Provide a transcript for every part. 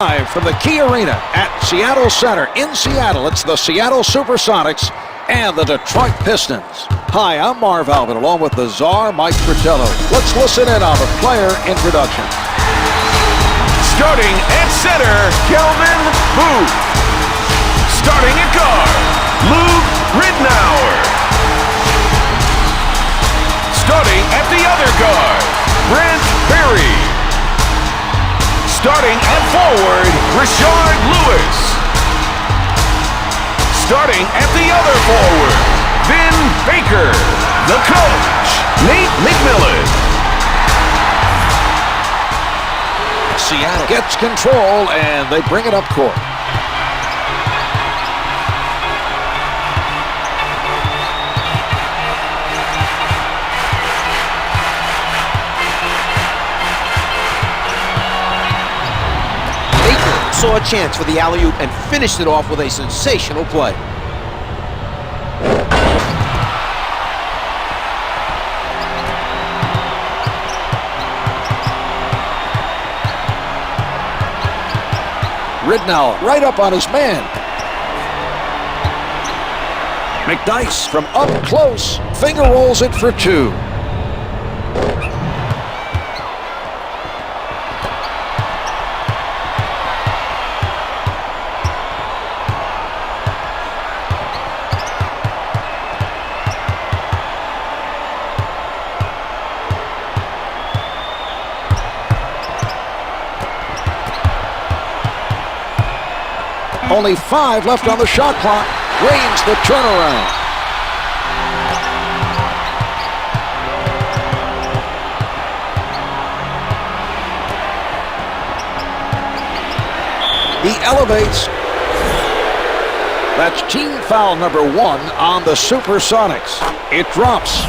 Live from the Key Arena at Seattle Center in Seattle, it's the Seattle Supersonics and the Detroit Pistons. Hi, I'm Marv Albin along with the czar, Mike Fratello. Let's listen in on the player introduction. Starting at center, Kelvin Booth. Starting at guard, Ridnour. Starting at the other guard, Brent Berry. Starting at forward, Rashard Lewis. Starting at the other forward, Vin Baker. The coach, Nate McMillan. Seattle gets control and they bring it up court. Saw a chance for the alley-oop and finished it off with a sensational play. Ridnour right up on his man. McDyess from up close, finger rolls it for two. Only 5 left on the shot clock. Reigns the turnaround. He elevates. That's team foul number 1 on the Supersonics. It drops.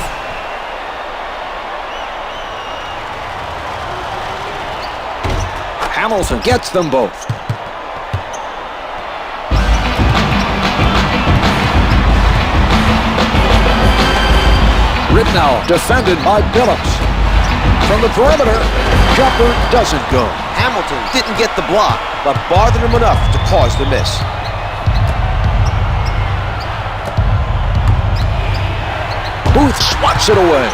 Hamilton gets them both. Ridnour defended by Billups. From the perimeter, jumper doesn't go. Hamilton didn't get the block, but bothered him enough to cause the miss. Booth swats it away.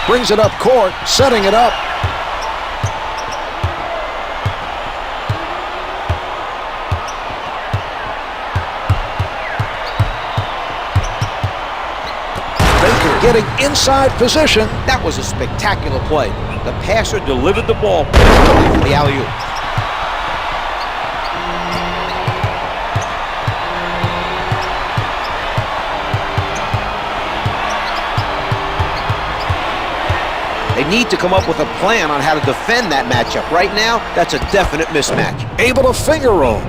Brings it up court, setting it up. Getting inside position. That was a spectacular play. The passer delivered the ball perfectly for the alley-oop. They need to come up with a plan on how to defend that matchup. Right now, that's a definite mismatch. Able to finger roll.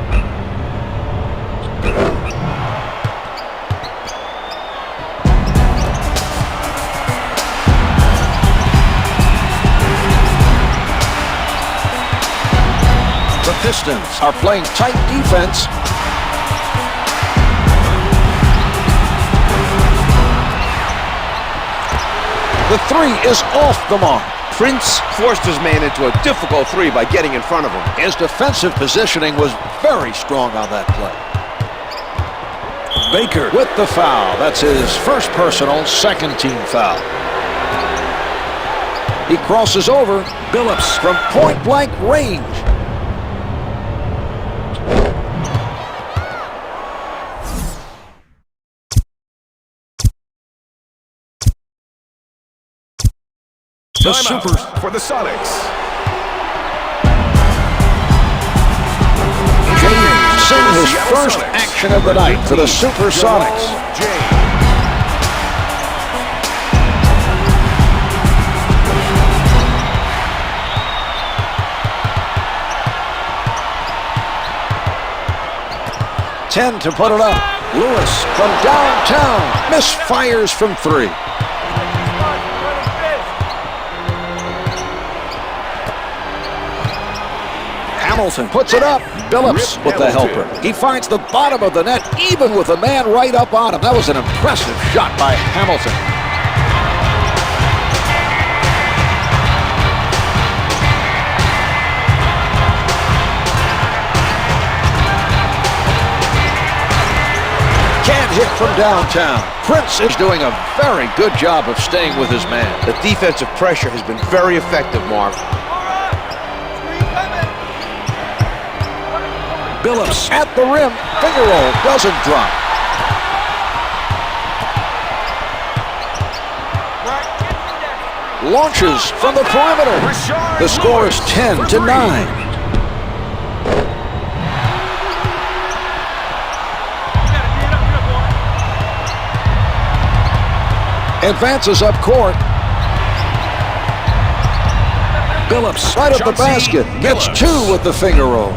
The Pistons are playing tight defense. The 3 is off the mark. Prince forced his man into a difficult 3 by getting in front of him. His defensive positioning was very strong on that play. Baker with the foul. That's his first personal, second team foul. He crosses over. Billups from point-blank range. The Supers for the Sonics. James seeing his first action of the night for the Supersonics. 10 to put it up. Lewis from downtown misfires from 3. Hamilton puts it up. Billups with the helper. He finds the bottom of the net, even with a man right up on him. That was an impressive shot by Hamilton. hit from downtown. Prince is doing a very good job of staying with his man. The defensive pressure has been very effective, Marv. Billups at the rim. Finger roll doesn't drop. Launches from the perimeter. The score is 10-9. Advances up court. Billups right at the basket. Gets two with the finger roll.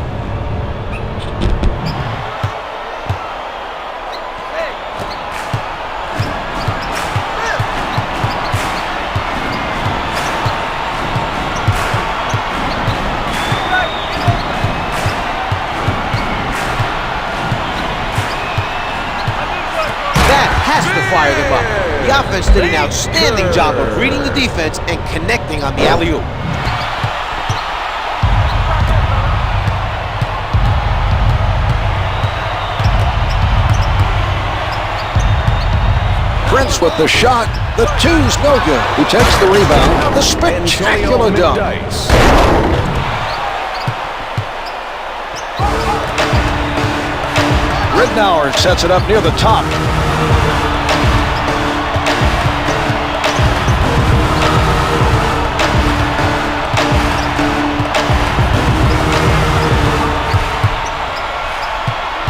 Fire them up. The offense did an outstanding job of reading the defense and connecting on the alley-oop. Prince with the shot. The two's no good. He takes the rebound. The spectacular dunk. Ridnour sets it up near the top.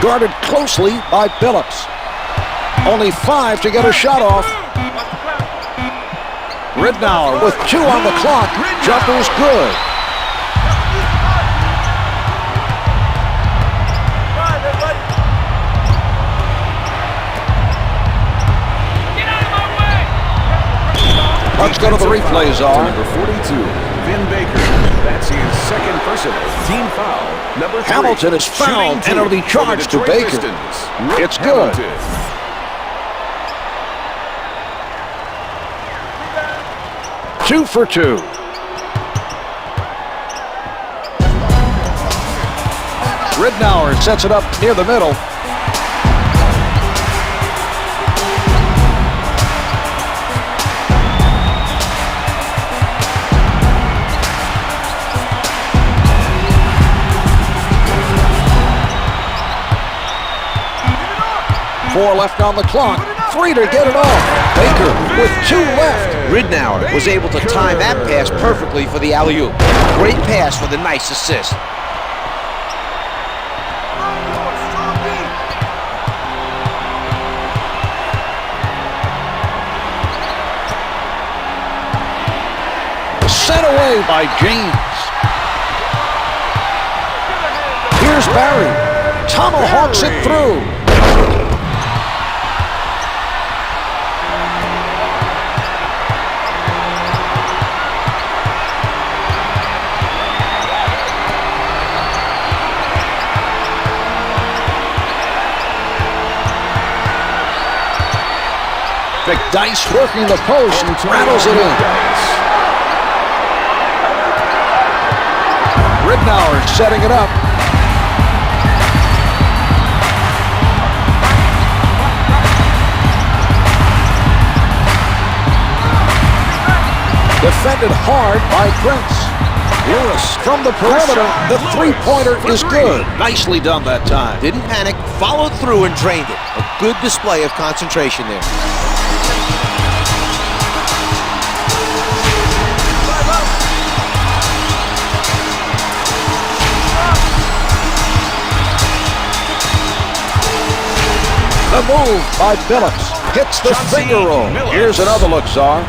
Guarded closely by Billups. Only 5 to get a shot off. Ridnour with 2 on the clock. Jumper's good. Let's go to the replay, Czar. Number 42, Vin Baker. That's his second personal team foul. Number 3, Hamilton is fouled and it'll be charged to Baker. It's good. 2 for 2. Ridnour sets it up near the middle. Four left on the clock. 3 to get it off. Baker with 2 left. Ridnour was able to time that pass perfectly for the alley-oop. Great pass with a nice assist. Sent away by James. Here's Barry. Tomahawks it through. Dice working the post, rattles it in. Ridnour setting it up. Defended hard by Prince. Lewis from the perimeter. The three-pointer is good. Nicely done that time. Didn't panic, followed through and drained it. A good display of concentration there. The move by Billups. Hits the finger roll. Here's another look, Czar.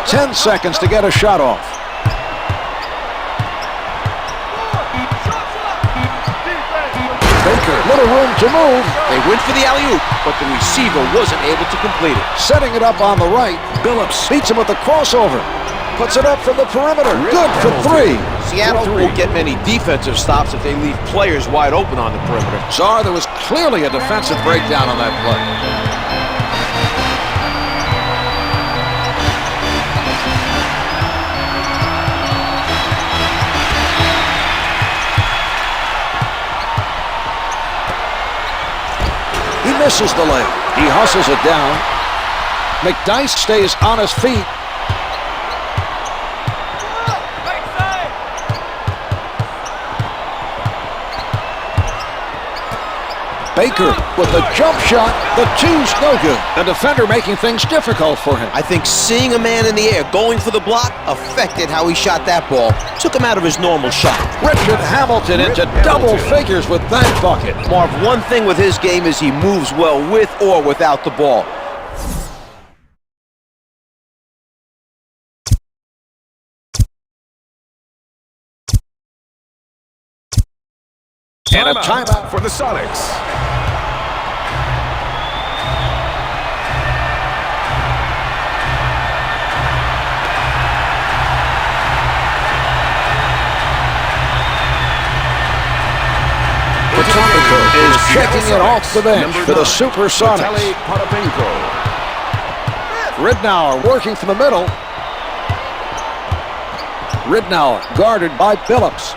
Ten seconds to get a shot off. Baker, little room to move. They went for the alley-oop, but the receiver wasn't able to complete it. Setting it up on the right. Billups beats him with the crossover. Puts it up from the perimeter. Good for three. Seattle won't get many defensive stops if they leave players wide open on the perimeter. Czar, there was clearly a defensive breakdown on that play. He misses the layup. He hustles it down. McDyess stays on his feet. Baker with a jump shot. The two's no good. The defender making things difficult for him. I think seeing a man in the air going for the block affected how he shot that ball. Took him out of his normal shot. Richard Hamilton into double figures with that bucket. Marv, one thing with his game is he moves well with or without the ball. And a timeout for the Sonics. Is checking it off the bench for the Supersonics. Ridnour working from the middle. Ridnour guarded by Billups.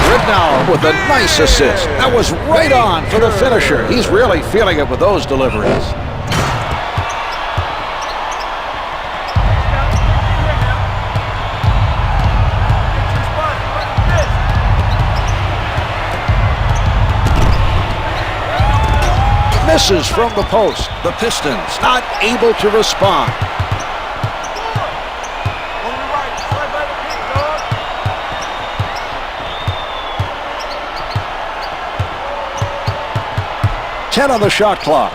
Ridnour with a nice assist. That was right on for the finisher. He's really feeling it with those deliveries. Misses from the post. The Pistons not able to respond. Ten on the shot clock.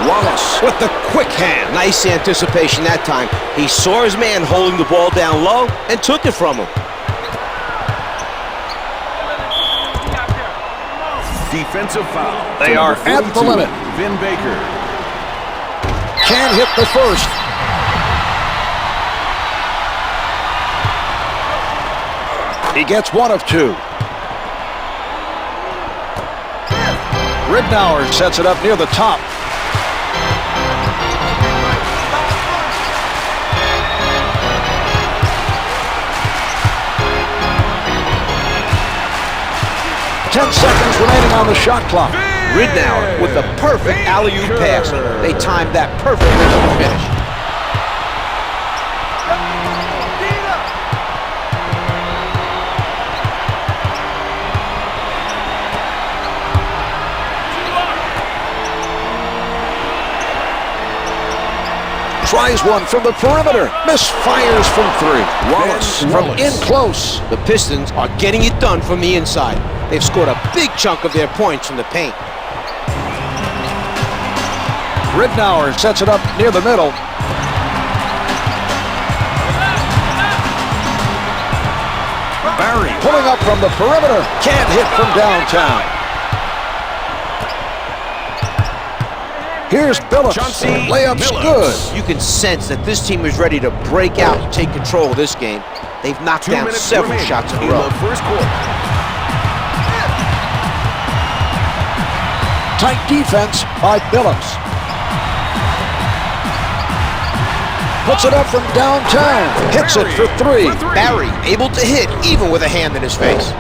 Wallace with the quick hand. Nice anticipation that time. He saw his man holding the ball down low and took it from him. Defensive foul. They are at the limit. Vin Baker. Can't hit the first. He gets one of two. Ridnour sets it up near the top. Ten seconds remaining on the shot clock. Ridnour with the perfect alley-oop pass. They timed that perfectly to the finish. Tries one from the perimeter. Misfires from three. Wallace from in close. The Pistons are getting it done from the inside. They've scored a big chunk of their points from the paint. Ridnour sets it up near the middle. Barry pulling up from the perimeter. Can't hit from downtown. Here's Billups. Chauncey Layup's Billups. good. You can sense that this team is ready to break out and take control of this game. They've knocked 2 down minutes several remaining shots in a in row. the first quarter. Tight defense by Billups. Puts it up from downtown. Hits it for three. Barry able to hit even with a hand in his face.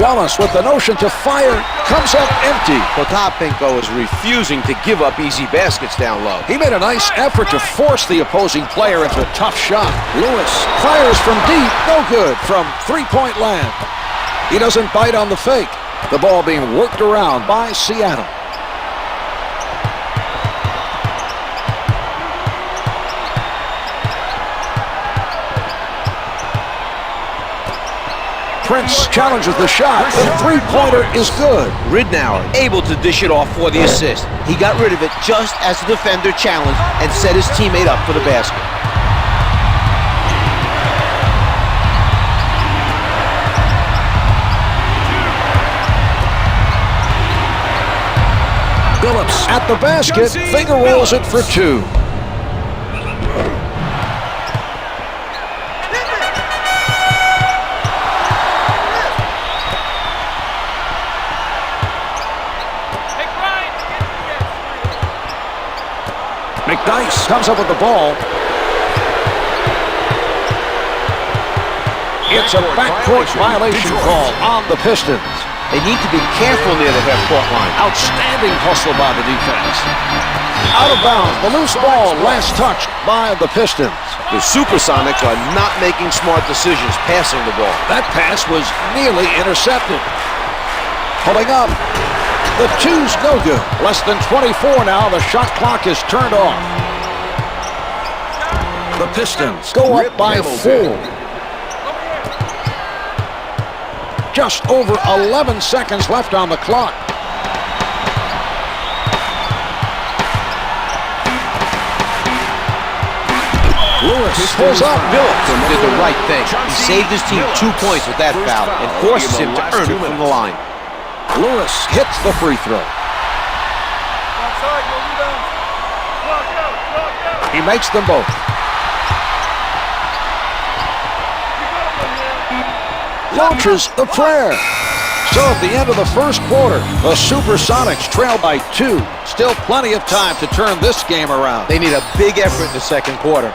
Wallace with the notion to fire comes up empty. Potapenko is refusing to give up easy baskets down low. He made a nice effort to force the opposing player into a tough shot. Lewis fires from deep, no good from three-point land. He doesn't bite on the fake. The ball being worked around by Seattle. Prince challenges the shot. The three-pointer is good. Ridnour able to dish it off for the assist. He got rid of it just as the defender challenged and set his teammate up for the basket. Billups at the basket, finger rolls it for two. McDyess comes up with the ball. It's a backcourt violation call on the Pistons. They need to be careful near the half-court line. Outstanding hustle by the defense. Out of bounds, the loose ball, last touch by the Pistons. The Supersonics are not making smart decisions passing the ball. That pass was nearly intercepted. Pulling up. The two's no good. Less than 24 now. The shot clock is turned off. The Pistons go up by 4. Just over 11 seconds left on the clock. Lewis pulls up. Billups did the right thing. He saved his team 2 points with that foul and forces him to earn it from the line. Lewis hits the free throw. He makes them both. Launches the prayer. So at the end of the first quarter, the Supersonics trail by 2. Still plenty of time to turn this game around. They need a big effort in the second quarter.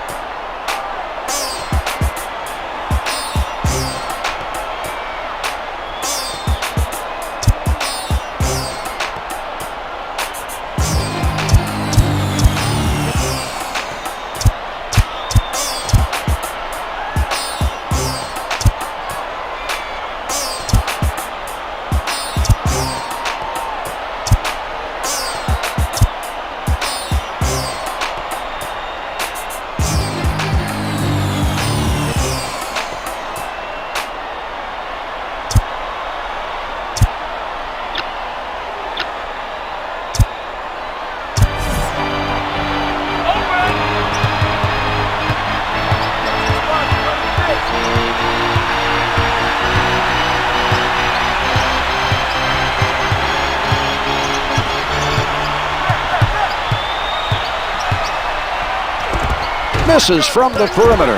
Misses from the perimeter.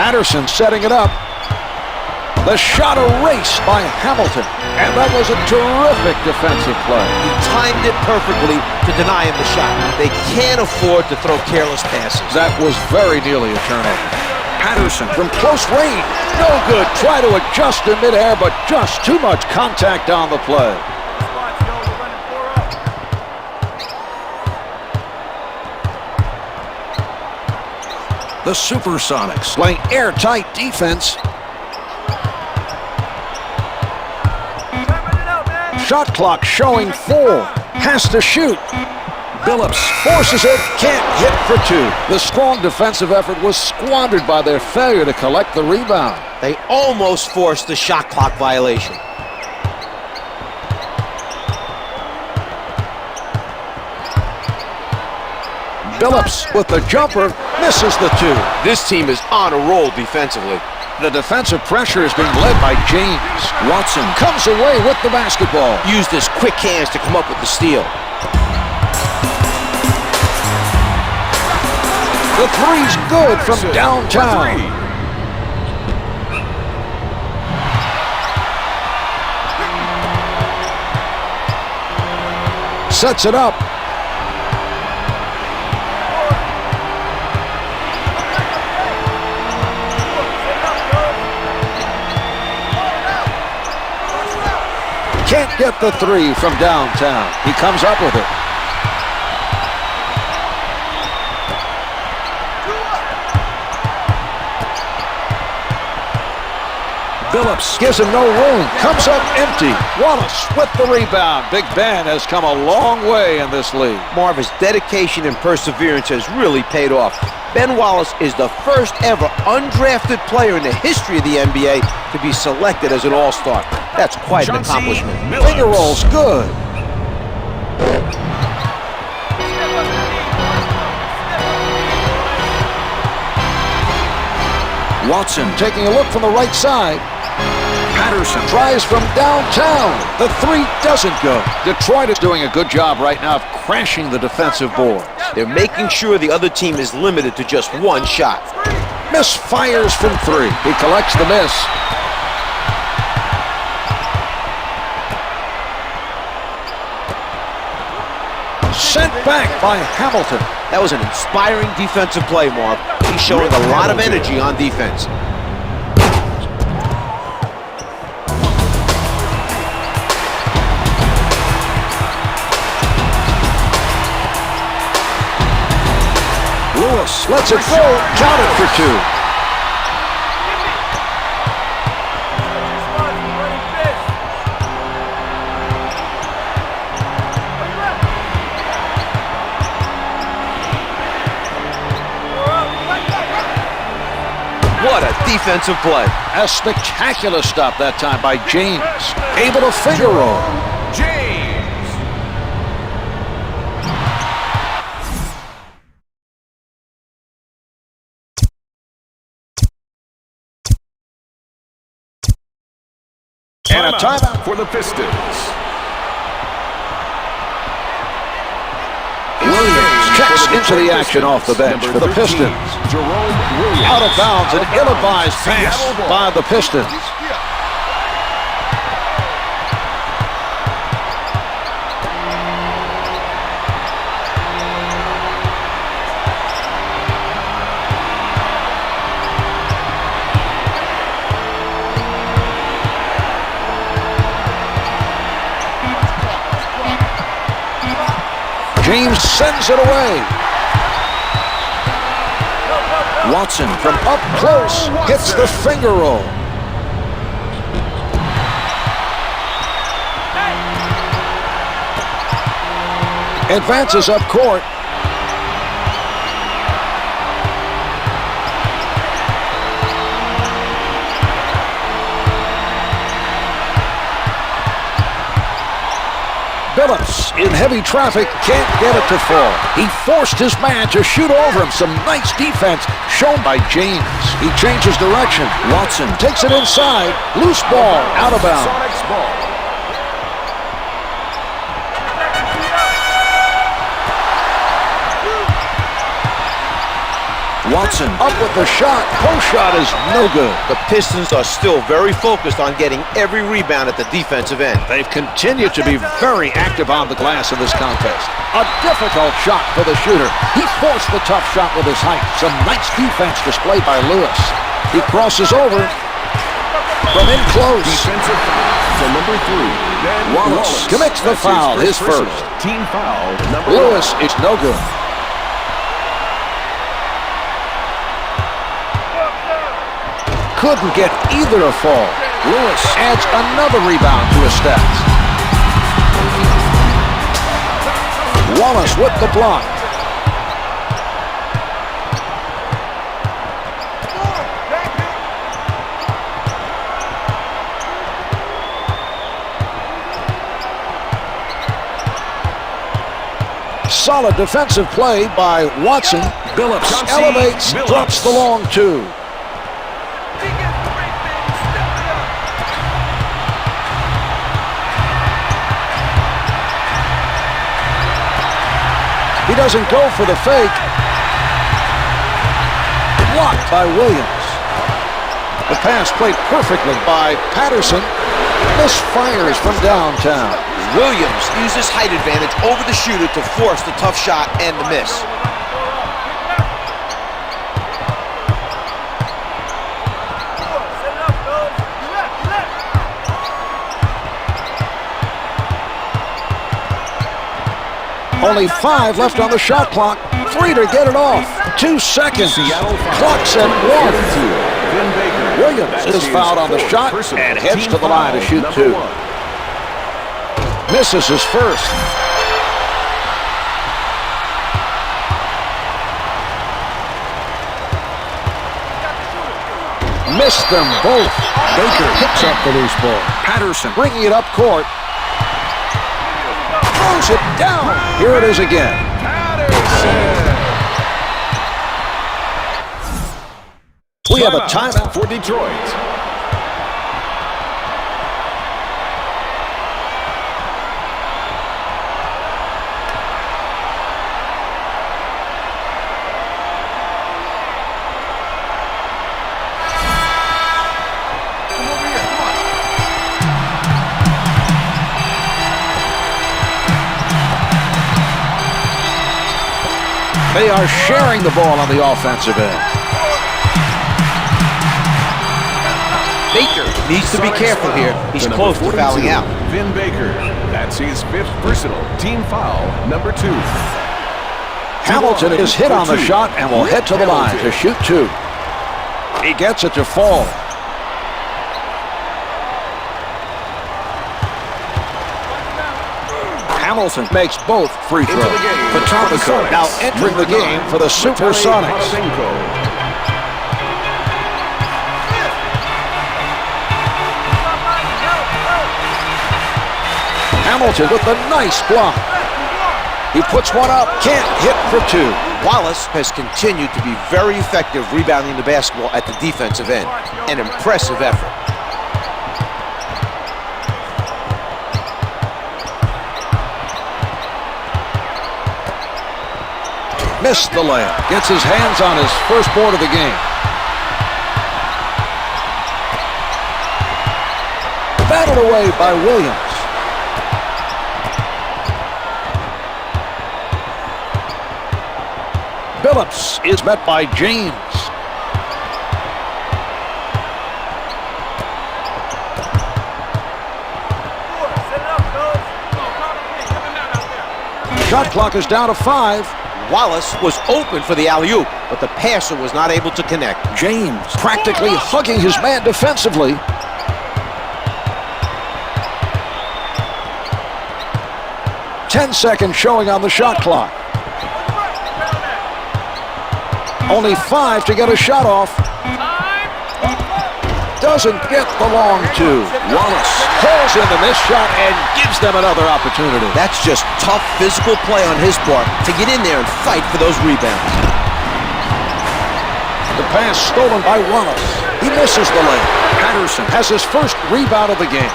Patterson setting it up. The shot erased by Hamilton. And that was a terrific defensive play. He timed it perfectly to deny him the shot. They can't afford to throw careless passes. That was very nearly a turnover. Patterson from close range. No good. Try to adjust in midair, but just too much contact on the play. The Supersonics playing airtight defense. Shot clock showing 4. Has to shoot. Billups forces it, can't hit for 2. The strong defensive effort was squandered by their failure to collect the rebound. They almost forced the shot clock violation. Billups with the jumper, misses the 2. This team is on a roll defensively. The defensive pressure is being led by James. Watson comes away with the basketball. Used his quick hands to come up with the steal. The three's good from downtown. Sets it up. Can't get the 3 from downtown. He comes up with it. Billups gives him no room. Comes up empty. Wallace with the rebound. Big Ben has come a long way in this league. Marv, his dedication and perseverance has really paid off. Ben Wallace is the first ever undrafted player in the history of the NBA to be selected as an all-star. That's quite an accomplishment. Finger rolls good. Watson taking a look from the right side. Patterson tries from downtown. The three doesn't go. Detroit is doing a good job right now of crashing the defensive boards. They're making sure the other team is limited to just one shot. Misfires from three. He collects the miss. Sent back by Hamilton. That was an inspiring defensive play, Marv. He's showing a lot of energy on defense. Lewis lets it go. Counted for two. What a defensive play. A spectacular stop that time by James. Able to finger roll. James. And a timeout for the Pistons. Williams checks into the action off the bench for the Pistons. Out of bounds, an ill-advised pass by the Pistons. James sends it away. Watson from up close gets the finger roll. Advances up court. Billups in heavy traffic, can't get it to fall. He forced his man to shoot over him. Some nice defense shown by James. He changes direction. Watson takes it inside. Loose ball, out of bounds. Watson up with the shot. Post shot is no good. The Pistons are still very focused on getting every rebound at the defensive end. They've continued to be very active on the glass in this contest. A difficult shot for the shooter. He forced the tough shot with his height. Some nice defense displayed by Lewis. He crosses over from in close. Defensive foul to number 3. Wallace commits the foul, his first. Team foul number Lewis is no good. Couldn't get either to fall. Lewis adds another rebound to his stats. Wallace with the block. Solid defensive play by Watson. Billups elevates, drops the long two. He doesn't go for the fake. Blocked by Williams. The pass played perfectly by Patterson. Misfires from downtown. Williams uses height advantage over the shooter to force the tough shot and the miss. Only 5 left on the shot clock. 3 to get it off. 2 seconds. Seattle foul. Clock's at 1. Vin Baker. Williams is fouled on the shot and heads to the line to shoot two. Misses his first. Missed them both. Baker picks up the loose ball. Patterson bringing it up court. Throws it down. Here it is again. We have a timeout for Detroit. They are sharing the ball on the offensive end. Baker needs to be careful here. He's close to fouling out. Vin Baker. That's his 5th personal team foul, number 2. Hamilton is hit on the shot and will head to the line to shoot two. He gets it to fall. Hamilton makes both free throws. Potomac now entering the game for the Supersonics. Hamilton with a nice block. He puts one up, can't hit for two. Wallace has continued to be very effective rebounding the basketball at the defensive end. An impressive effort. Missed the layup. Gets his hands on his first board of the game. Battled away by Williams. Billups is met by James. Shot clock is down to 5. Wallace was open for the alley-oop, but the passer was not able to connect. James practically hugging his man defensively. Ten seconds showing on the shot clock. Only 5 to get a shot off. Doesn't get the long two. Wallace pulls in the missed shot and gives them another opportunity. That's just tough physical play on his part to get in there and fight for those rebounds. The pass stolen by Wallace. He misses the layup. Patterson has his first rebound of the game.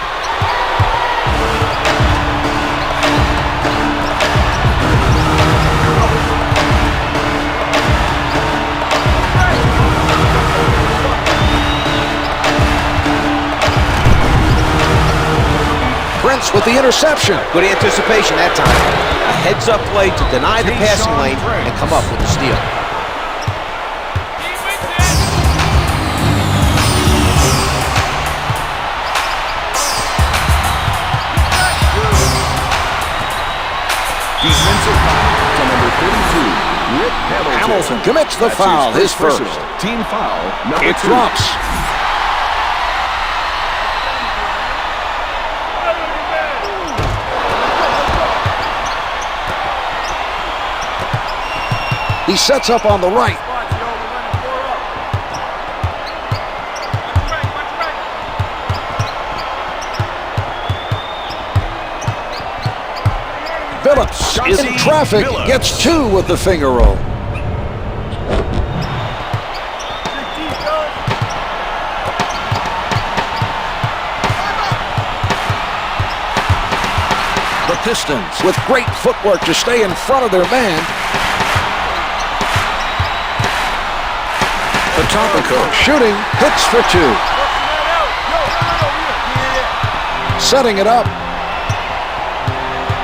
With the interception. Good anticipation that time. A heads-up play to deny the passing lane and come up with the steal. Defensive foul to number 32, Hamilton commits the foul, his first. Team foul, number 2. It drops. He sets up on the right. Billups is in traffic, gets 2 with the finger roll. The Pistons with great footwork to stay in front of their man. Potomac shooting, hits for 2. Setting it up.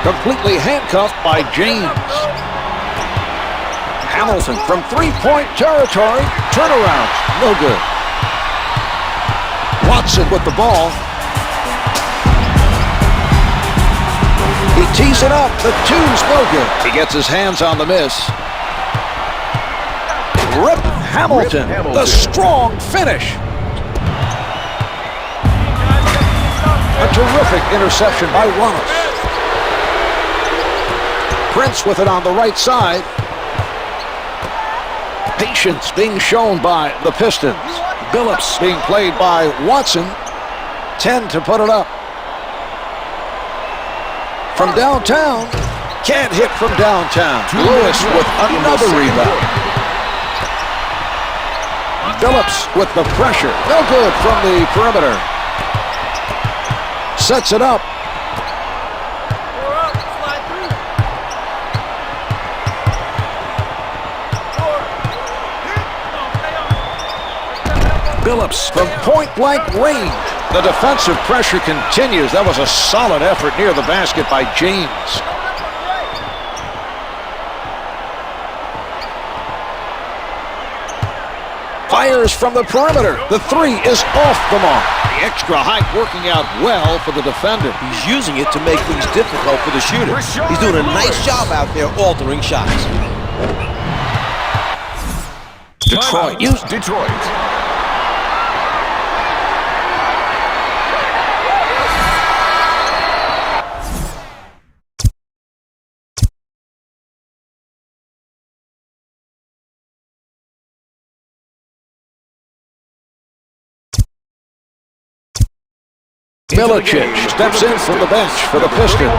Completely handcuffed by James. Hamilton from three-point territory. Turnaround, no good. Watson with the ball. He tees it up. The 2's no good. He gets his hands on the miss. Rip Hamilton, the strong finish. A terrific interception by Wallace. Prince with it on the right side. Patience being shown by the Pistons. Billups being played by Watson. 10 to put it up. From downtown. Can't hit from downtown. Lewis with another rebound. Billups with the pressure. No good from the perimeter. Sets it up. Billups from point-blank range. The defensive pressure continues. That was a solid effort near the basket by James. Fires from the perimeter. The three is off the mark. The extra height working out well for the defender. He's using it to make things difficult for the shooter. He's doing a nice job out there altering shots. Detroit. Detroit. Milicic steps in from the bench for the Pistons.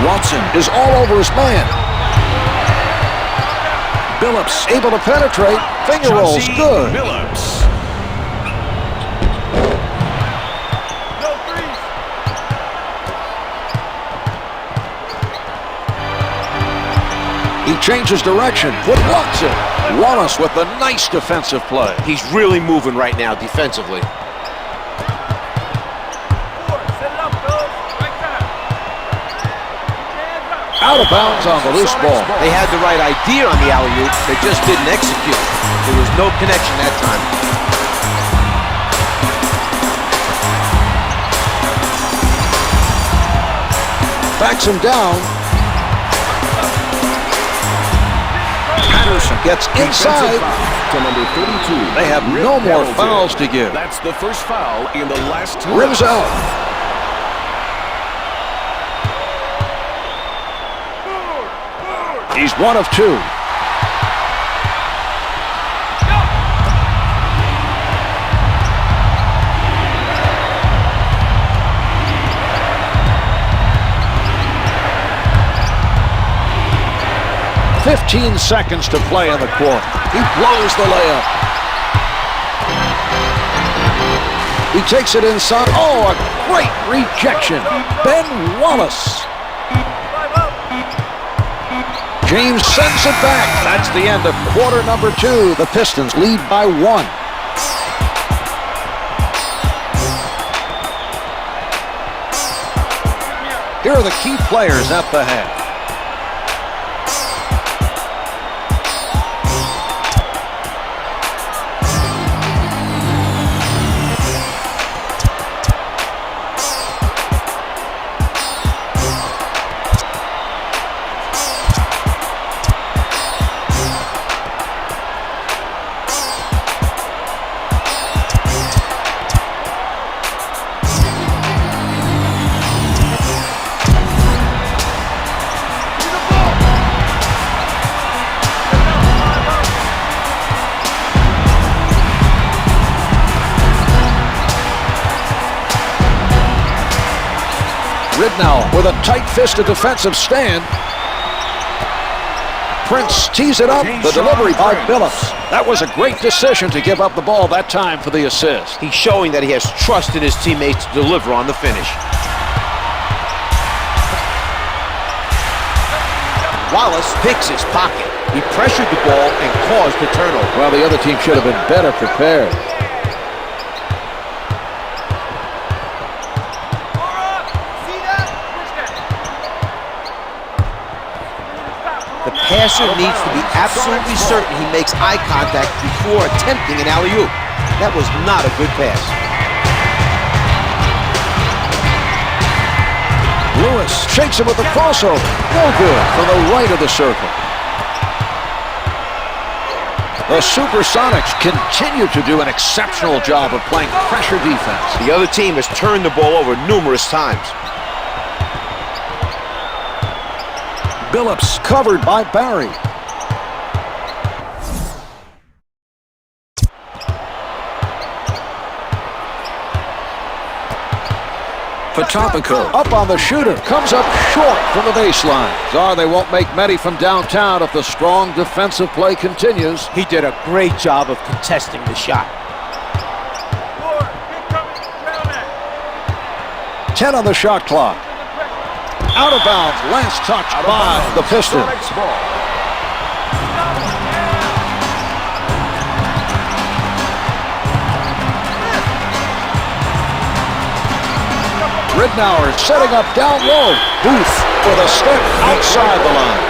Watson is all over his man. Billups able to penetrate. Finger rolls good. Billups. He changes direction with Watson. Wallace with a nice defensive play. He's really moving right now defensively. Out of bounds on the loose ball. They had the right idea on the alley-oop. They just didn't execute. There was no connection that time. Backs him down. Patterson gets inside. To number 32. They have no more fouls to give. That's the first foul in the last 2. Rims out. He's 1 of 2. "15 seconds to play in the quarter. He blows the layup. He takes it inside. Oh, a great rejection. Ben Wallace. James sends it back. That's the end of quarter number 2. The Pistons lead by 1. Here are the key players at the half. Ridnour with a tight-fisted defensive stand. Prince tees it up. The delivery by Billups. That was a great decision to give up the ball that time for the assist. He's showing that he has trust in his teammates to deliver on the finish. Wallace picks his pocket. He pressured the ball and caused the turnover. Well, the other team should have been better prepared. The passer needs to be absolutely certain he makes eye contact before attempting an alley-oop. That was not a good pass. Lewis shakes it with the crossover. No good from the right of the circle. The Supersonics continue to do an exceptional job of playing pressure defense. The other team has turned the ball over numerous times. Billups covered by Barry. Potopico up on the shooter, comes up short from the baseline. Sorry, they won't make many from downtown if the strong defensive play continues. He did a great job of contesting the shot. 10 on the shot clock. Out of bounds, last touch by the Pistons. Ridnour setting up down low. Booth with a step outside the line.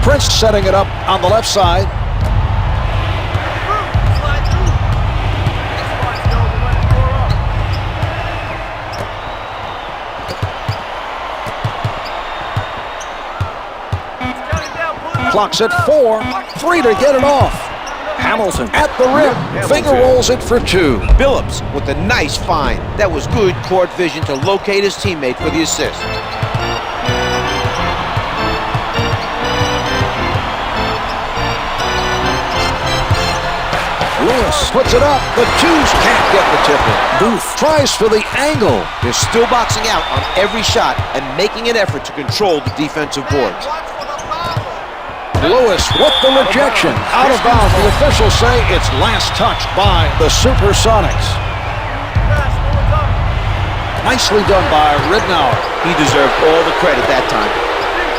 Prince setting it up on the left side. Clock's at 4. 3 to get it off. Hamilton at the rim. Finger rolls it for 2. Billups with a nice find. That was good court vision to locate his teammate for the assist. Lewis puts it up. The twos can't get the tip in. Booth tries for the angle. They're still boxing out on every shot and making an effort to control the defensive boards. Lewis with the rejection. Out of bounds. The officials say it's last touched by the Supersonics. Nicely done by Ridnour. He deserved all the credit that time.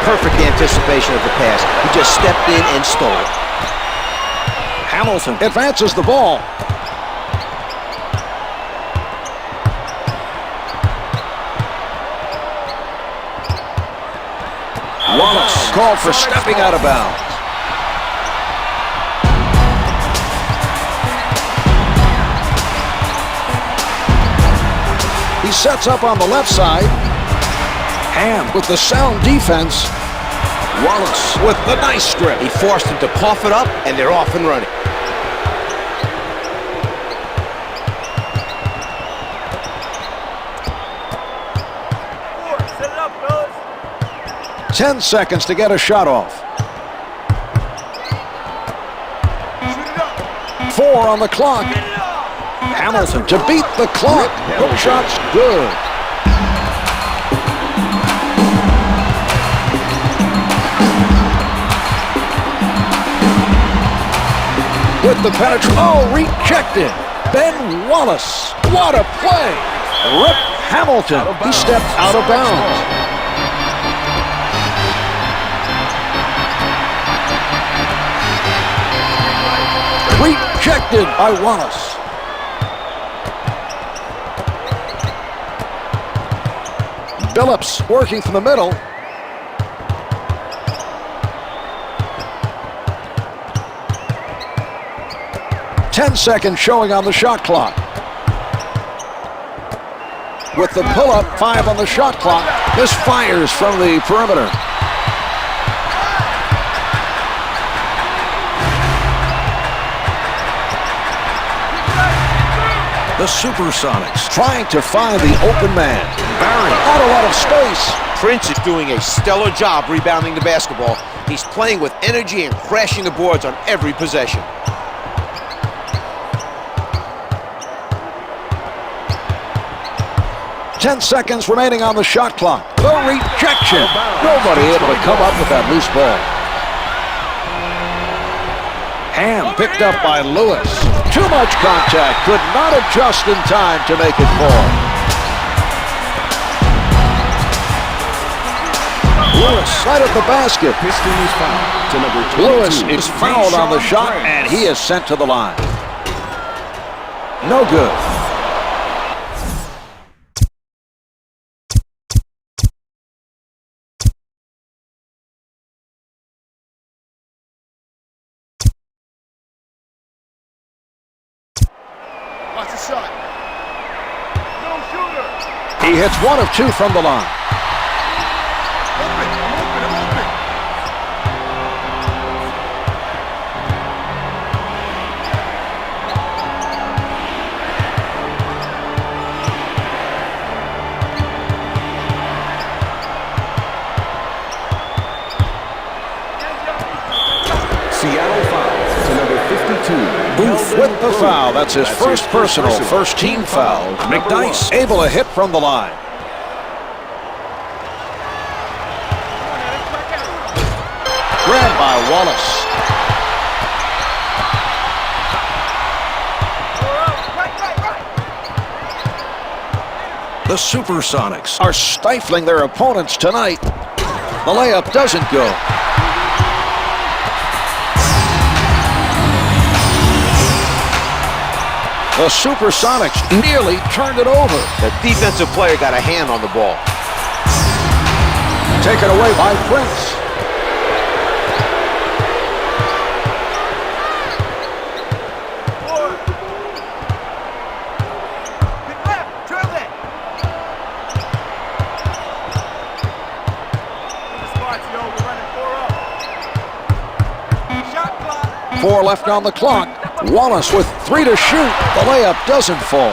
Perfect anticipation of the pass. He just stepped in and stole it. Hamilton advances the ball. Wallace called for stepping out of bounds. He sets up on the left side. Ham with the sound defense. Wallace with the nice strip. He forced him to cough it up, and they're off and running. Set it up, fellas. 10 seconds to get a shot off. 4 on the clock. Hamilton to beat the clock. Hook shot's good. With the penetration. Oh, rejected. Ben Wallace. What a play. Rip Hamilton. He stepped out of bounds. Rejected by Wallace. Billups working from the middle. Ten seconds showing on the shot clock. With the pull-up, 5 on the shot clock. This fires from the perimeter. The Supersonics trying to find the open man. Barry, not a lot of space. Prince is doing a stellar job rebounding the basketball. He's playing with energy and crashing the boards on every possession. Ten seconds remaining on the shot clock. The rejection. Nobody able to come up with that loose ball. Ham picked up by Lewis. Too much contact. Could not adjust in time to make it fall. Lewis right at the basket. Piston is fouled to number 22. Lewis is fouled on the shot, and he is sent to the line. No good. Watch the shot. No shooter. He hits 1 of 2 from the line. Seattle foul to number 52. Booth with the foul. That's his first personal, first team foul. McDyess able to hit from the line. Grabbed by Wallace. The Supersonics are stifling their opponents tonight. The layup doesn't go. The Supersonics nearly turned it over. The defensive player got a hand on the ball. Taken away by Prince. Four left on the clock. Wallace with 3 to shoot. The layup doesn't fall.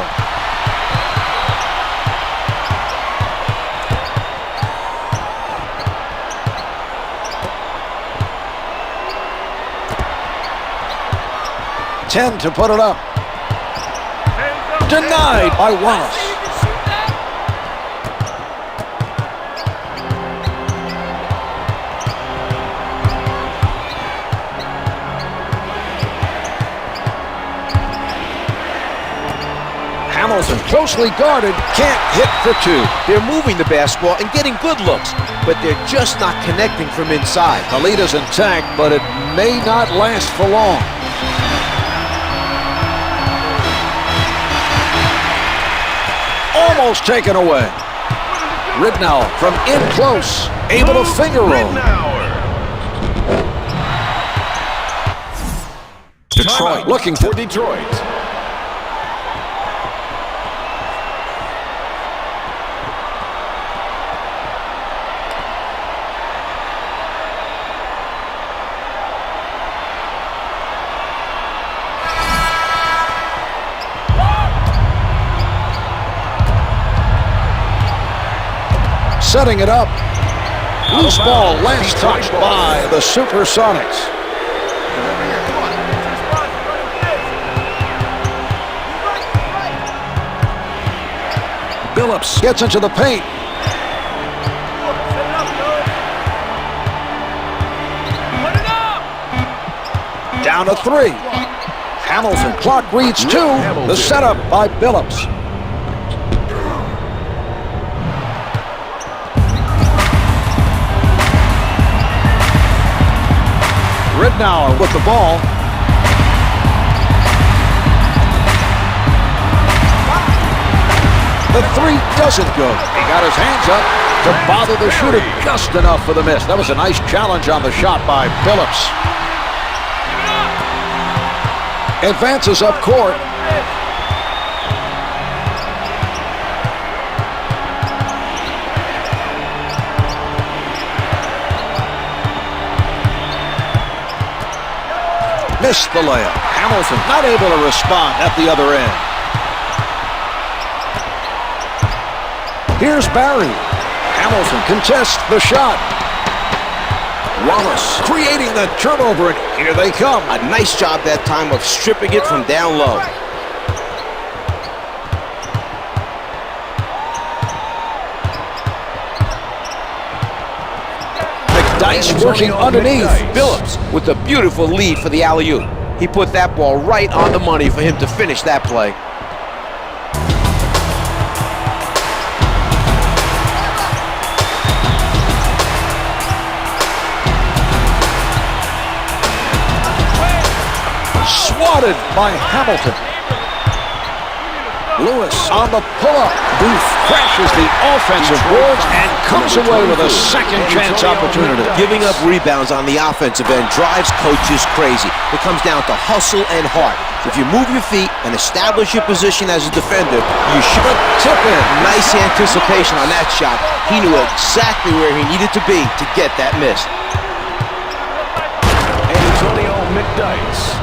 Ten to put it up. Denied by Wallace. Hamilton closely guarded, can't hit for 2. They're moving the basketball and getting good looks, but they're just not connecting from inside. The lead is intact, but it may not last for long. Almost taken away. Ridnour from in close, able to finger roll. Detroit looking for Detroit. setting it up. Loose ball, last touch by the Supersonics. Billups gets into the paint. Down to 3. Hamilton, clock reads 2. The setup by Billups. Ridnour with the ball. The 3 doesn't go. He got his hands up to bother the shooter just enough for the miss. That was a nice challenge on the shot by Billups. Advances up court. Missed the layup. Hamilton not able to respond at the other end. Here's Barry. Hamilton contests the shot. Wallace creating the turnover, and here they come. A nice job that time of stripping it from down low. McDyess working underneath. Billups with a beautiful lead for the alley-oop. He put that ball right on the money for him to finish that play. Swatted by Hamilton. Lewis on the pull-up. Booth crashes the offensive boards and comes away with a second chance opportunity. Giving up rebounds on the offensive end drives coaches crazy. It comes down to hustle and heart. If you move your feet and establish your position as a defender, you should tip in. Nice anticipation on that shot. He knew exactly where he needed to be to get that miss. Antonio McDyess.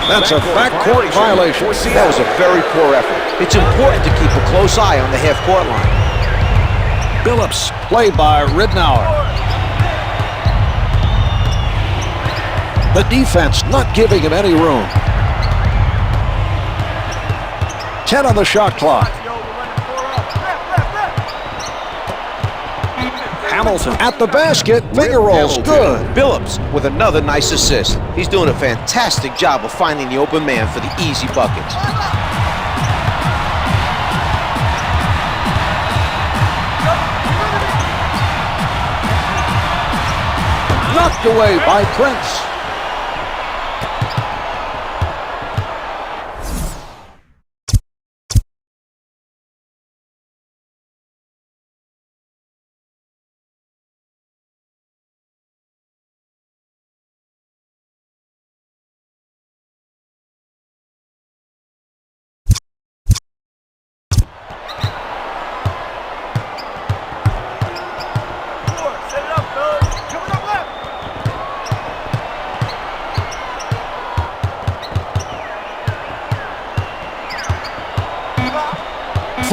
That's a backcourt violation. That was a very poor effort. It's important to keep a close eye on the half-court line. Billups, played by Ridnour. The defense not giving him any room. 10 on the shot clock. Hamilton at the basket. Finger rolls good. Billups with another nice assist. He's doing a fantastic job of finding the open man for the easy buckets. Knocked away by Prince.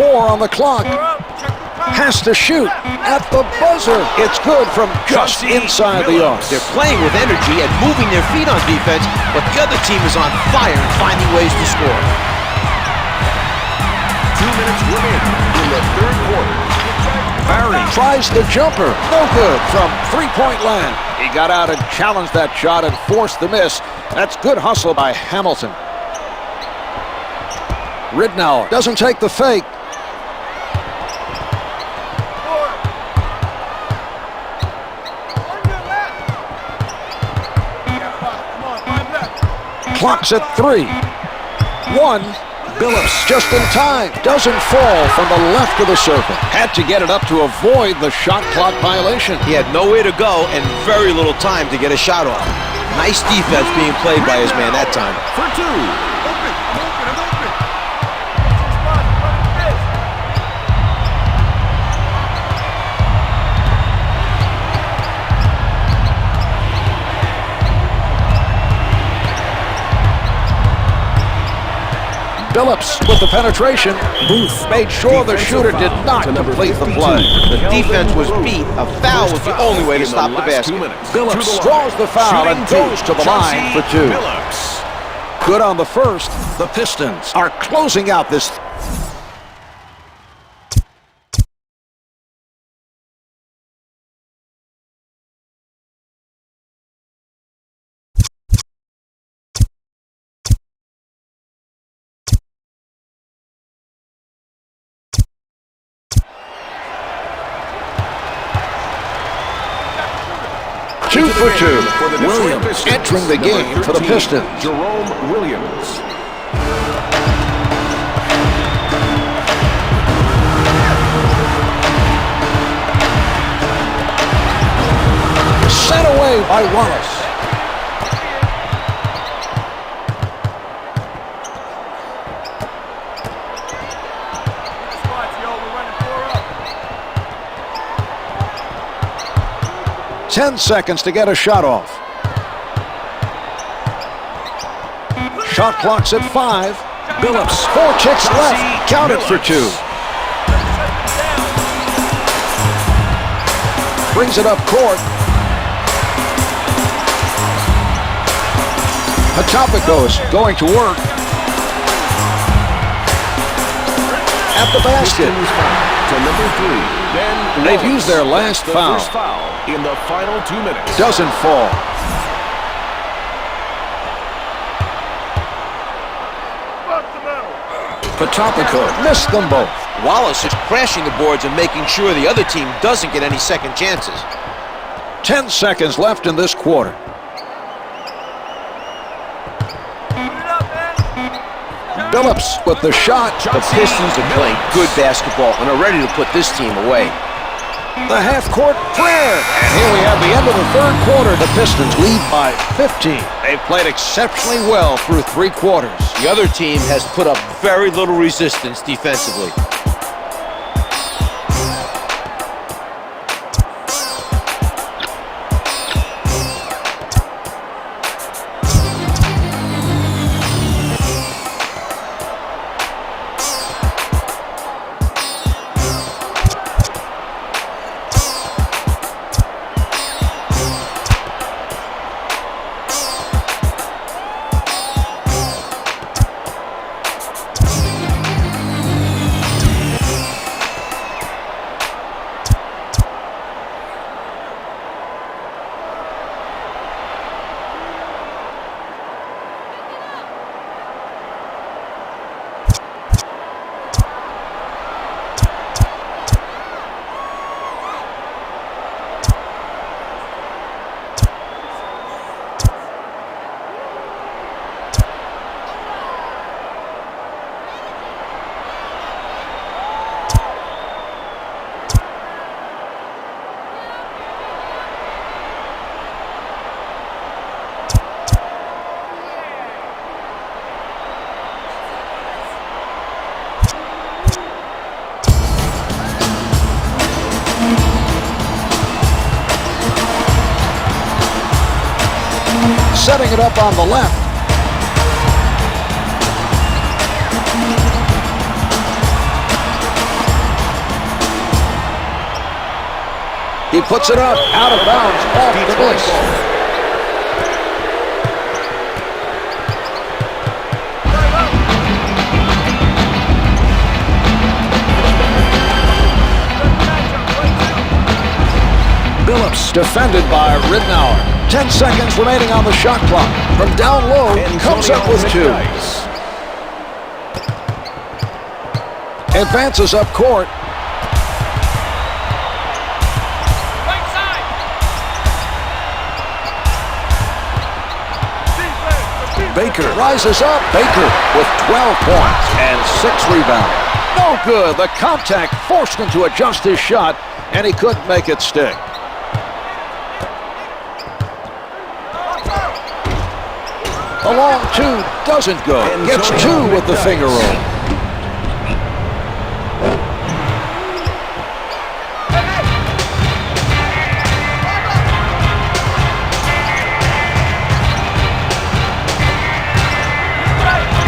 Four on the clock. Has to shoot at the buzzer. It's good from just inside the arc. They're playing with energy and moving their feet on defense, but the other team is on fire and finding ways to score. 2 minutes remaining in the third quarter. Barry tries the jumper. No good from three-point land. He got out and challenged that shot and forced the miss. That's good hustle by Hamilton. Ridnour doesn't take the fake. Clock's at 3. 1. Billups just in time. Doesn't fall from the left of the circle. Had to get it up to avoid the shot clock violation. He had nowhere to go and very little time to get a shot off. Nice defense being played by his man that time. For 2. Billups with the penetration. Booth made sure the shooter did not complete the play. The defense was beat. A foul was the only way to stop the basket. Billups draws the foul and goes to the line for 2. Good on the first. The Pistons are closing out this. Two for 2. Williams entering the game for the Pistons. Jerome Williams. Sent away by Wallace. Ten seconds to get a shot off. Shot clock's at 5. Billups, 4 ticks left. Counted for 2. Brings it up court. Atopicos going to work. At the basket. To number 3. Ben They've used their last foul. First foul in the final 2 minutes. Doesn't fall. Patopico missed them both. Wallace is crashing the boards and making sure the other team doesn't get any second chances. 10 seconds left in this quarter. Billups with the shot. The Pistons are playing good basketball and are ready to put this team away. The half-court prayer. And here we have the end of the third quarter. The Pistons lead by 15. They've played exceptionally well through 3 quarters. The other team has put up very little resistance defensively. setting it up on the left. He puts it up, out of bounds, off the miss. Billups defended by Ridnour. 10 seconds remaining on the shot clock. From down low, comes up with two. Advances up court. Baker rises up. Baker with 12 points and 6 rebounds. No good. The contact forced him to adjust his shot, and he couldn't make it stick. A long two doesn't go. Gets two with the finger roll.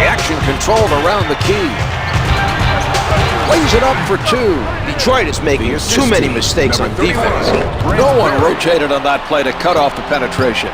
Action controlled around the key. Lays it up for two. Detroit is making too many mistakes on defense. No one rotated on that play to cut off the penetration.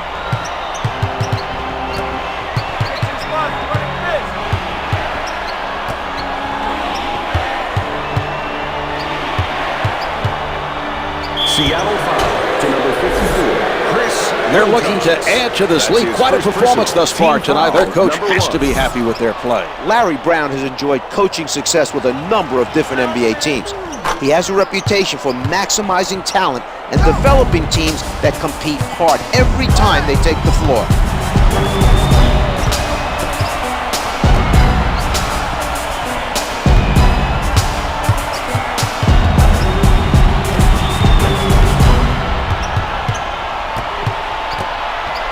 Seattle foul to number 54, Chris. They're looking to add to this lead. Quite a performance thus far tonight. Their coach has to be happy with their play. Larry Brown has enjoyed coaching success with a number of different NBA teams. He has a reputation for maximizing talent and developing teams that compete hard every time they take the floor.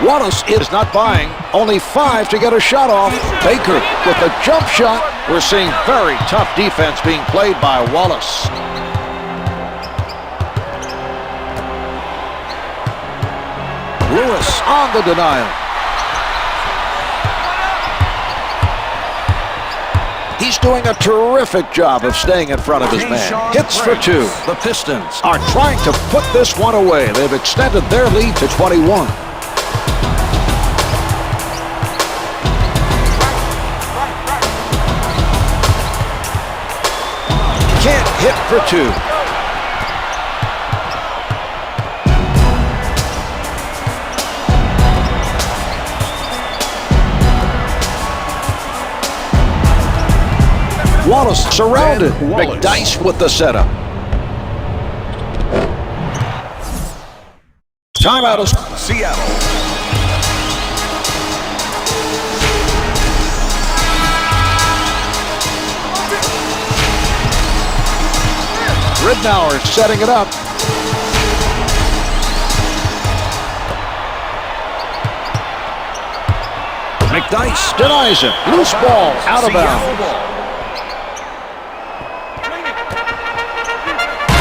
Wallace is not buying. Only 5 to get a shot off. Baker with a jump shot. We're seeing very tough defense being played by Wallace. Lewis on the denial. He's doing a terrific job of staying in front of his man. Hits for two. The Pistons are trying to put this one away. They've extended their lead to 21. Can't hit for two. Wallace surrounded. McDyess with the setup. Timeout is Seattle. Ridnour setting it up. McDyess denies him. Loose ball, out of bounds.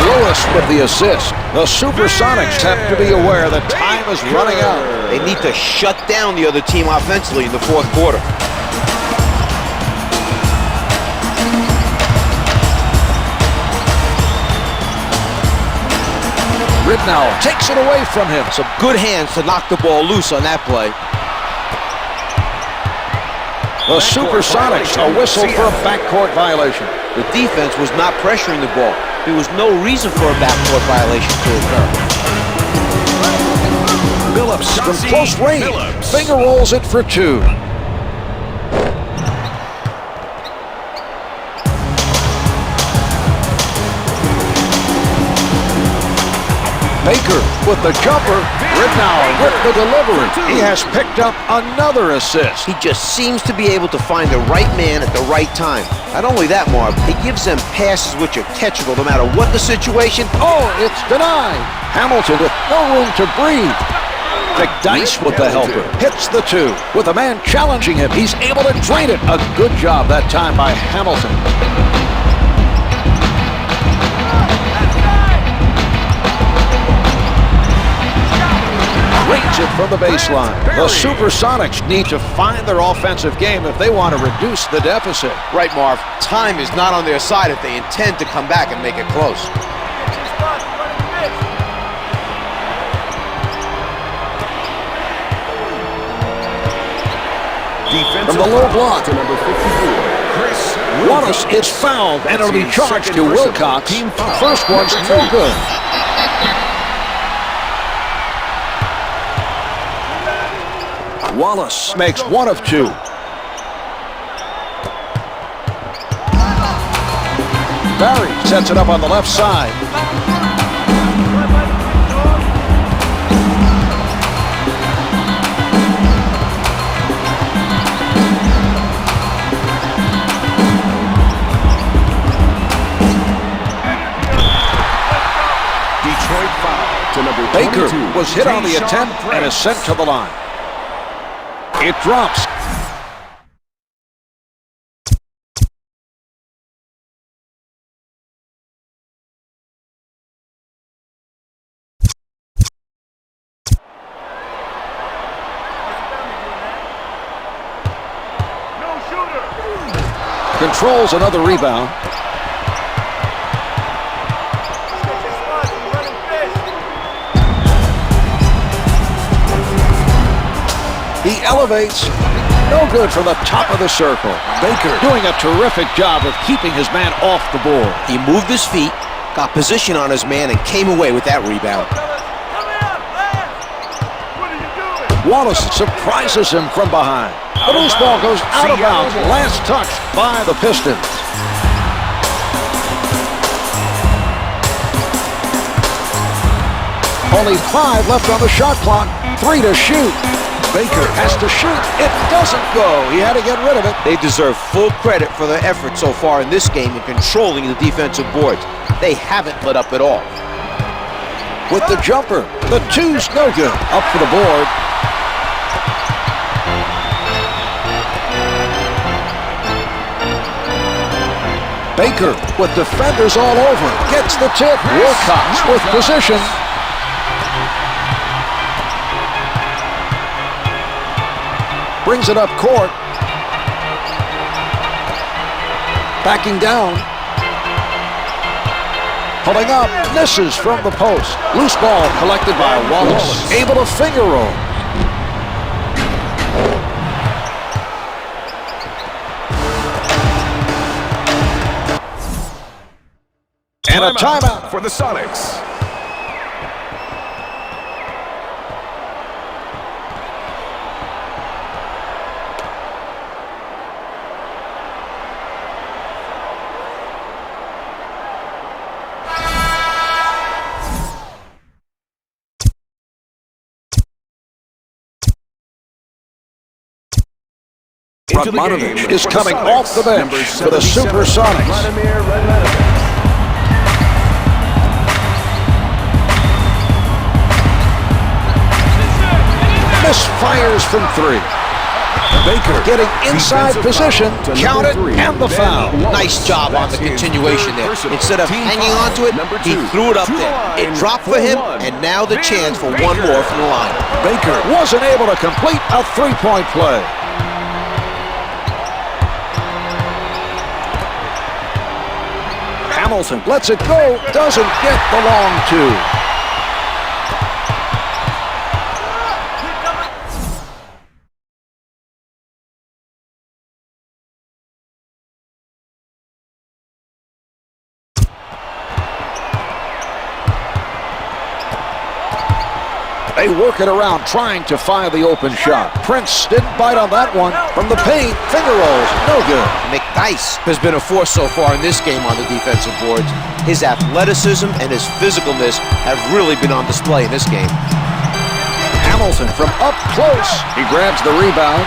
Lewis with the assist. The Supersonics have to be aware that time is running out. They need to shut down the other team offensively in the fourth quarter. Ridnour takes it away from him. Some good hands to knock the ball loose on that play. The Supersonics, a whistle for a backcourt violation. The defense was not pressuring the ball. There was no reason for a backcourt violation to occur. Billups from close range. Finger rolls it for two. Baker with the jumper. Ridnour with the delivery. He has picked up another assist. He just seems to be able to find the right man at the right time. Not only that, Marv, he gives them passes which are catchable no matter what the situation. Oh, it's denied. Hamilton with no room to breathe. McDyess with the helper. Hits the two. With a man challenging him, he's able to drain it. A good job that time by Hamilton. Drains it from the baseline. The Supersonics need to find their offensive game if they want to reduce the deficit. Right, Marv. Time is not on their side if they intend to come back and make it close. From the low block to number 54. Wallace is fouled, and it'll be charged to Wilcox. First one's no good. Wallace makes one of two. Barry sets it up on the left side. Detroit foul to number Baker 22. was hit on the attempt and is sent to the line. It drops. Controls another rebound. He elevates. No good from the top of the circle. Baker doing a terrific job of keeping his man off the board. He moved his feet, got position on his man, and came away with that rebound. Wallace surprises him from behind. The loose ball goes out of bounds. Last touch by the Pistons. Only 5 left on the shot clock. 3 to shoot. Baker has to shoot. It doesn't go. He had to get rid of it. They deserve full credit for their effort so far in this game in controlling the defensive boards. They haven't let up at all. With the jumper, the two's no good. Up for the board. Baker with defenders all over. Gets the tip. Wilcox with position. Brings it up court. Backing down. Pulling up. Misses from the post. Loose ball collected by Wallace. Able to finger roll. And a timeout for the Sonics. Ridnour is coming off the bench for the Supersonics. Misfires from 3. Baker getting inside position, count it, and the foul. Nice job on the continuation there. Instead of hanging on to it, he threw it up there. It dropped for him, and now the chance for one more from the line. Baker wasn't able to complete a three-point play. Hamilton lets it go, doesn't get the long two. They work it around, trying to find the open shot. Prince didn't bite on that one. From the paint, finger rolls, no good. McDice has been a force so far in this game on the defensive boards. His athleticism and his physicalness have really been on display in this game. Hamilton from up close. He grabs the rebound.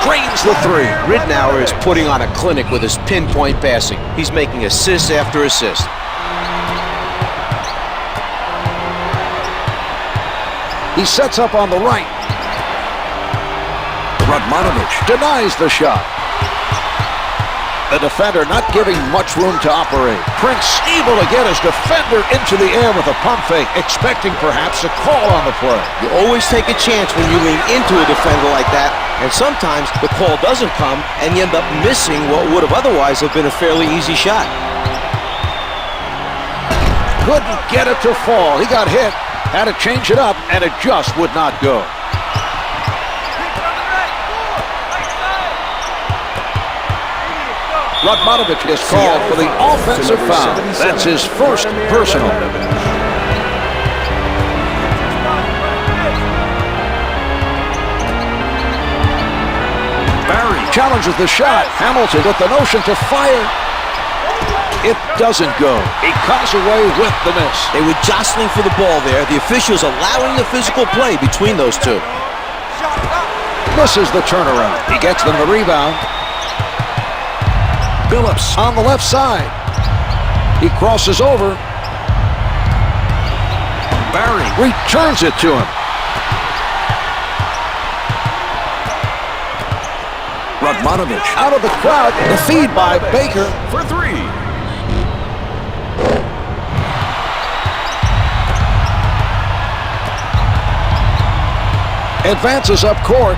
Drains the 3. Ridnour is putting on a clinic with his pinpoint passing. He's making assist after assist. He sets up on the right. Ridnour denies the shot. The defender not giving much room to operate. Prince able to get his defender into the air with a pump fake, expecting perhaps a call on the play. You always take a chance when you lean into a defender like that, and sometimes the call doesn't come, and you end up missing what would have otherwise have been a fairly easy shot. Couldn't get it to fall. He got hit, had to change it up, and it just would not go. Ridnour is called for the offensive foul. That's his first personal. Barry challenges the shot. Hamilton with the notion to fire. It doesn't go. He comes away with the miss. They were jostling for the ball there. The officials allowing the physical play between those two. Misses the turnaround. He gets them the rebound. Billups on the left side. He crosses over. Barry returns it to him. Ridnour out of the crowd. The feed by Baker. For three. Advances up court.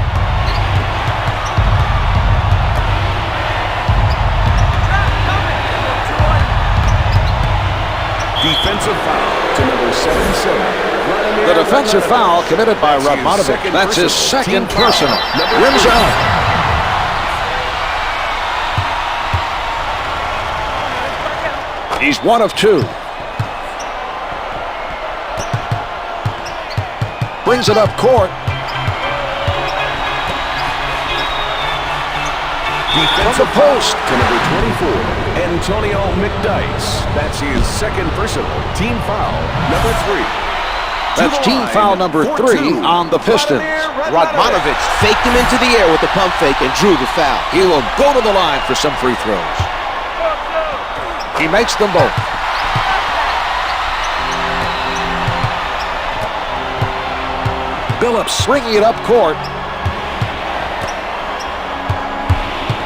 Defensive foul to number 77. The defensive foul committed by Ridnour. That's his second personal. Rims out. He's one of two. Brings it up court. Defensive post to number 24, Antonio McDyess. That's his second personal. Team foul number 3. That's team foul number 3 on the Pistons. Ridnour faked him into the air with the pump fake and drew the foul. He will go to the line for some free throws. He makes them both. Billups bringing it up court.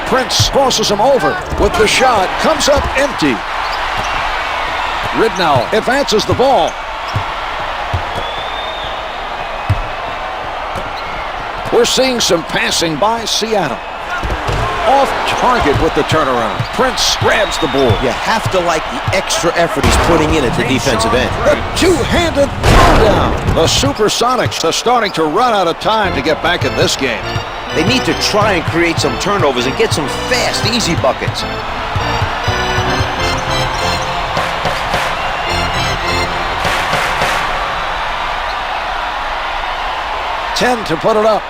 Prince crosses him over with the shot. Comes up empty. Ridnour advances the ball. We're seeing some passing by Seattle. Off target with the turnaround. Prince grabs the ball. You have to like the extra effort he's putting in at the defensive end. The two-handed throwdown. The Supersonics are starting to run out of time to get back in this game. They need to try and create some turnovers and get some fast, easy buckets. Ten to put it up.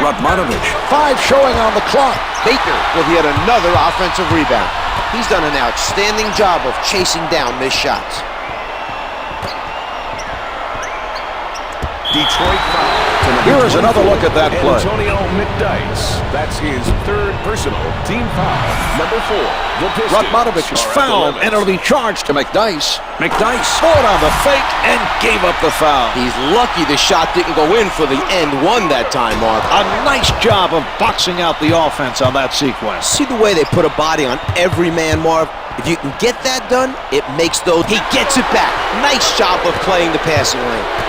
Ridnour. 5 showing on the clock. Baker with yet another offensive rebound. He's done an outstanding job of chasing down missed shots. Detroit foul. Here is another look at that play. Antonio McDyess. That's his third personal. Team foul number 4. The Pistons Ridnour is fouled and it'll be charged to McDyess. McDyess scored on the fake and gave up the foul. He's lucky the shot didn't go in for the end one that time, Mark. A nice job of boxing out the offense on that sequence. See the way they put a body on every man, Marv? If you can get that done, it makes those. He gets it back. Nice job of playing the passing lane.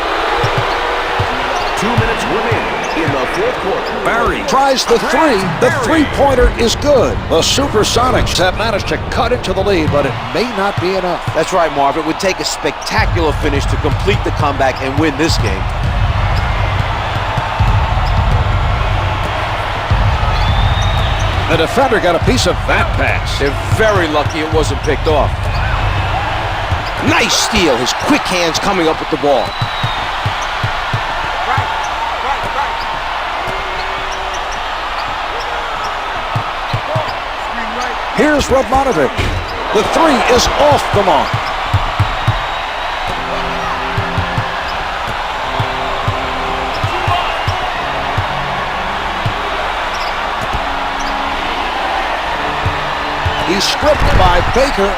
2 minutes remaining in the fourth quarter. Barry tries the three. The three-pointer is good. The Supersonics have managed to cut into the lead, but it may not be enough. That's right, Marv. It would take a spectacular finish to complete the comeback and win this game. The defender got a piece of that pass. They're very lucky it wasn't picked off. Nice steal. His quick hands coming up with the ball. Here's Ridnour. The three is off the mark. He's stripped by Baker.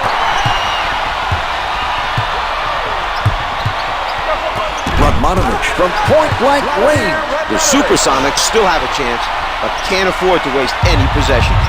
Ridnour from point-blank range. The Supersonics still have a chance. but can't afford to waste any possessions.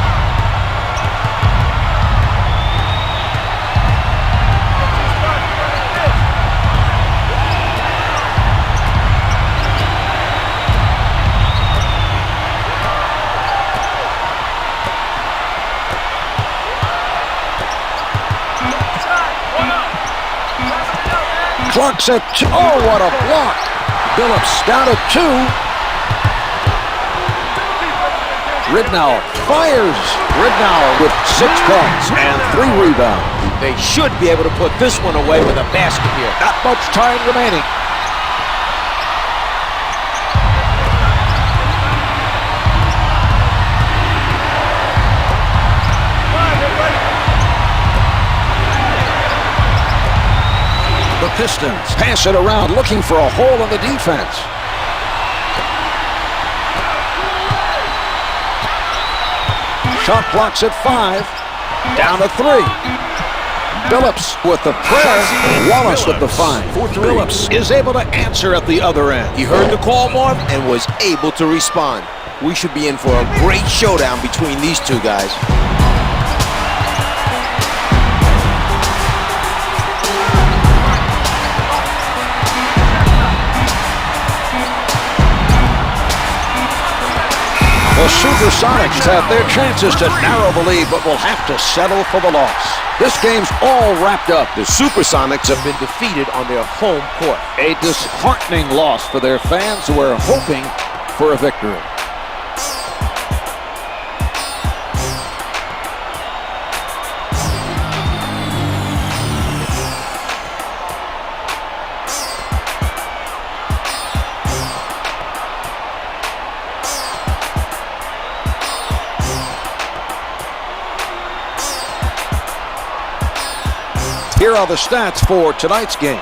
Clock's at 2. Oh, what a block. Billups down to 2. Ridnour fires. Ridnour with 6 points and 3 rebounds. They should be able to put this one away with a basket here. Not much time remaining. The Pistons pass it around, looking for a hole in the defense. Shot clock's at 5. Down to 3. Billups with the prayer. Wallace with the find. Billups is able to answer at the other end. He heard the call, Marv, and was able to respond. We should be in for a great showdown between these two guys. The Supersonics have their chances to narrow the lead, but will have to settle for the loss. This game's all wrapped up. The Supersonics have been defeated on their home court. A disheartening loss for their fans who are hoping for a victory. Here are the stats for tonight's game.